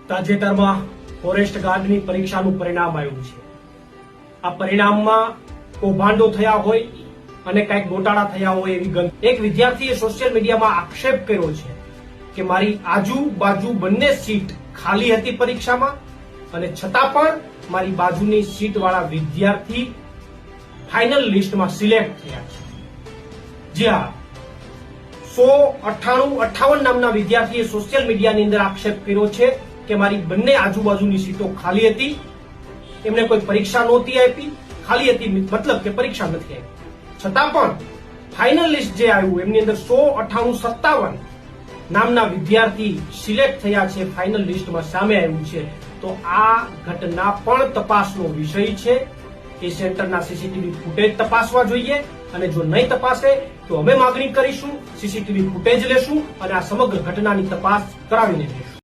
તાજેતરમાં ફોરેસ્ટ ગાર્ડની પરીક્ષાનું પરિણામ આવ્યું છે. આ પરિણામમાં કૌભાંડો થયા હોય અને કંઈક ગોટાળા થયા હોય એવી ગંધ. એક વિદ્યાર્થીએ સોશિયલ મીડિયામાં આક્ષેપ કર્યો છે કે મારી આજુબાજુ બંને સીટ ખાલી હતી પરીક્ષામાં અને છતાં પણ મારી બાજુની સીટ વાળા વિદ્યાર્થી ફાઇનલ લિસ્ટમાં સિલેક્ટ થયા છે. જ્યાં 198 નામના વિદ્યાર્થીએ સોશિયલ મીડિયાની અંદર આક્ષેપ કર્યો છે કે મારી બંને આજુબાજુની સીટો ખાલી હતી, એમને કોઈ પરીક્ષા નહોતી આપી, ખાલી હતી મતલબ કે પરીક્ષા નથી આપી, છતાં પણ ફાઇનલ લિસ્ટ જે આવ્યું એમની અંદર 198-57 નામના વિદ્યાર્થી સિલેક્ટ થયા છે, ફાઇનલ લિસ્ટમાં સામે આવ્યું છે. તો આ ઘટના પણ તપાસનો વિષય છે. એ સેન્ટરના સીસીટીવી ફૂટેજ તપાસવા જોઈએ અને જો નહીં તપાસે તો અમે માંગણી કરીશું, સીસીટીવી ફૂટેજ લેશું અને આ સમગ્ર ઘટનાની તપાસ કરાવીને